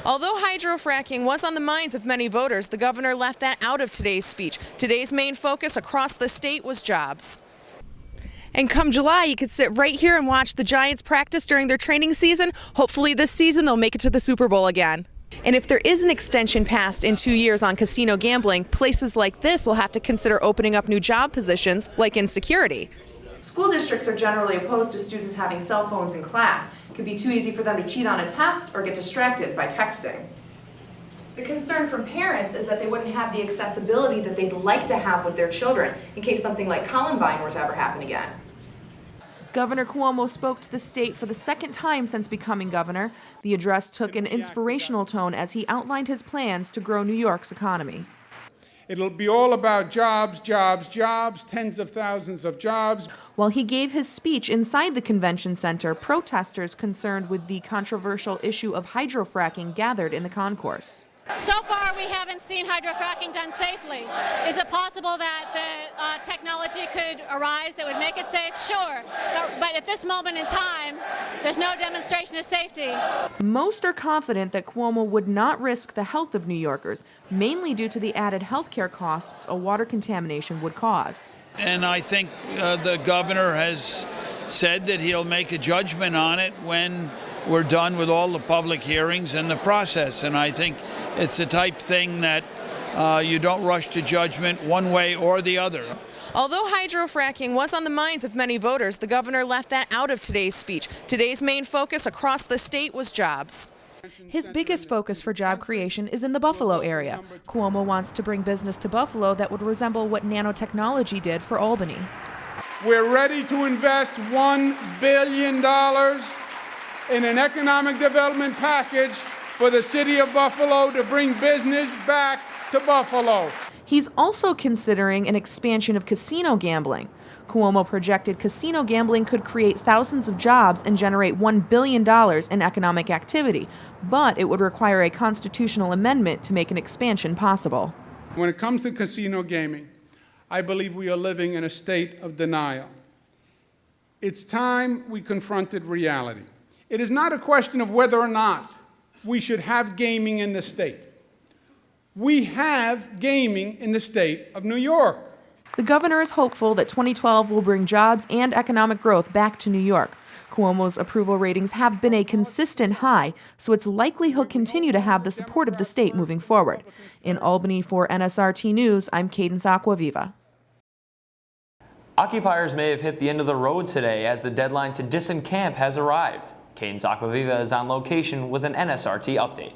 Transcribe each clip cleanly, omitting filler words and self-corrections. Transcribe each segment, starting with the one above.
Although hydrofracking was on the minds of many voters, the governor left that out of today's speech. Today's main focus across the state was jobs. And come July, you could sit right here and watch the Giants practice during their training season. Hopefully this season they'll make it to the Super Bowl again. And if there is an extension passed in 2 years on casino gambling, places like this will have to consider opening up new job positions, like in security. School districts are generally opposed to students having cell phones in class. It could be too easy for them to cheat on a test or get distracted by texting. The concern from parents is that they wouldn't have the accessibility that they'd like to have with their children in case something like Columbine were to ever happen again. Governor Cuomo spoke to the state for the second time since becoming governor. The address took an inspirational tone as he outlined his plans to grow New York's economy. It'll be all about jobs, jobs, jobs, tens of thousands of jobs. While he gave his speech inside the convention center, protesters concerned with the controversial issue of hydrofracking gathered in the concourse. So far, we haven't seen hydrofracking done safely. Is it possible that the technology could arise that would make it safe? Sure. But at this moment in time, there's no demonstration of safety. Most are confident that Cuomo would not risk the health of New Yorkers, mainly due to the added health care costs a water contamination would cause. And I think the governor has said that he'll make a judgment on it when we're done with all the public hearings and the process. And I think it's the type thing that you don't rush to judgment one way or the other. Although hydrofracking was on the minds of many voters, the governor left that out of today's speech. Today's main focus across the state was jobs. His biggest focus for job creation is in the Buffalo area. Cuomo wants to bring business to Buffalo that would resemble what nanotechnology did for Albany. We're ready to invest $1 billion in an economic development package for the city of Buffalo to bring business back to Buffalo. He's also considering an expansion of casino gambling. Cuomo projected casino gambling could create thousands of jobs and generate $1 billion in economic activity, but it would require a constitutional amendment to make an expansion possible. When it comes to casino gaming, I believe we are living in a state of denial. It's time we confronted reality. It is not a question of whether or not we should have gaming in the state. We have gaming in the state of New York. The governor is hopeful that 2012 will bring jobs and economic growth back to New York. Cuomo's approval ratings have been a consistent high, so it's likely he'll continue to have the support of the state moving forward. In Albany for NSRT News, I'm Cadence Aquaviva. Occupiers may have hit the end of the road today as the deadline to disencamp has arrived. Cadence Aquaviva is on location with an NSRT update.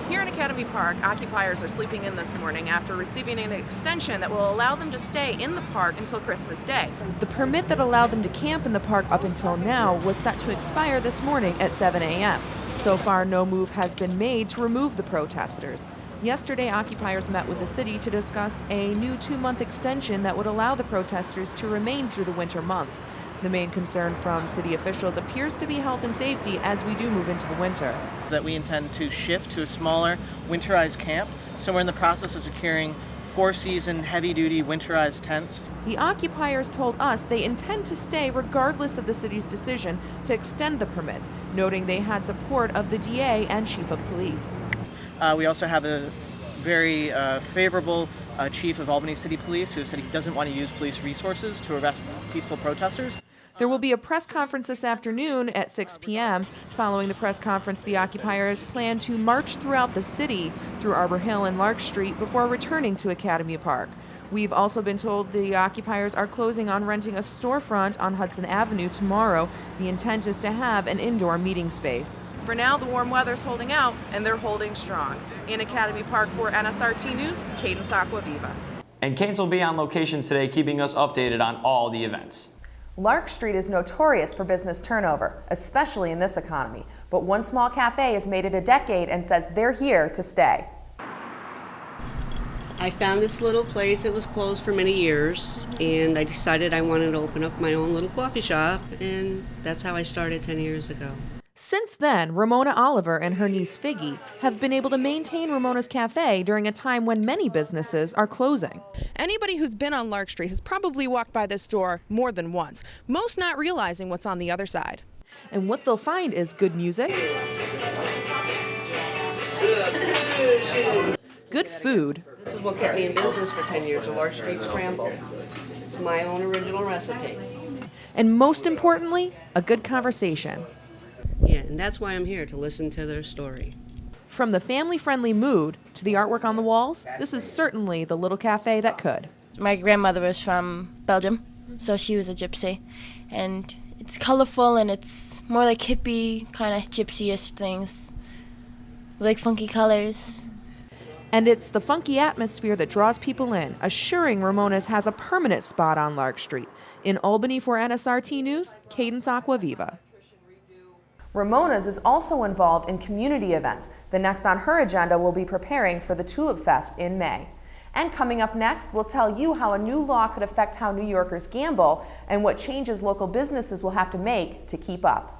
Here in Academy Park, occupiers are sleeping in this morning after receiving an extension that will allow them to stay in the park until Christmas Day. The permit that allowed them to camp in the park up until now was set to expire this morning at 7 a.m. So far, no move has been made to remove the protesters. Yesterday, occupiers met with the city to discuss a new 2-month extension that would allow the protesters to remain through the winter months. The main concern from city officials appears to be health and safety as we do move into the winter. That we intend to shift to a smaller winterized camp, so we're in the process of securing 4-season heavy-duty winterized tents. The occupiers told us they intend to stay regardless of the city's decision to extend the permits, noting they had support of the DA and chief of police. We also have a very favorable chief of Albany City Police who said he doesn't want to use police resources to arrest peaceful protesters. There will be a press conference this afternoon at 6 p.m. Following the press conference, the occupiers plan to march throughout the city through Arbor Hill and Lark Street before returning to Academy Park. We've also been told the occupiers are closing on renting a storefront on Hudson Avenue tomorrow. The intent is to have an indoor meeting space. For now, the warm weather's holding out, and they're holding strong. In Academy Park for NSRT News, Cadence Aquaviva. And Cadence will be on location today, keeping us updated on all the events. Lark Street is notorious for business turnover, especially in this economy. But one small cafe has made it a decade and says they're here to stay. I found this little place. It was closed for many years, and I decided I wanted to open up my own little coffee shop, and that's how I started 10 years ago. Since then, Ramona Oliver and her niece Figgy have been able to maintain Ramona's Cafe during a time when many businesses are closing. Anybody who's been on Lark Street has probably walked by this store more than once, most not realizing what's on the other side. And what they'll find is good music, good food. This is what kept me in business for 10 years, the Lark Street Scramble. It's my own original recipe. And most importantly, a good conversation. Yeah, and that's why I'm here, to listen to their story. From the family-friendly mood to the artwork on the walls, this is certainly the little cafe that could. My grandmother was from Belgium, so she was a gypsy. And it's colorful and it's more like hippie, kind of gypsy-ish things, with like funky colors. And it's the funky atmosphere that draws people in, assuring Ramona's has a permanent spot on Lark Street. In Albany for NSRT News, Cadence Aquaviva. Ramona's is also involved in community events. The next on her agenda will be preparing for the Tulip Fest in May. And coming up next, we'll tell you how a new law could affect how New Yorkers gamble and what changes local businesses will have to make to keep up.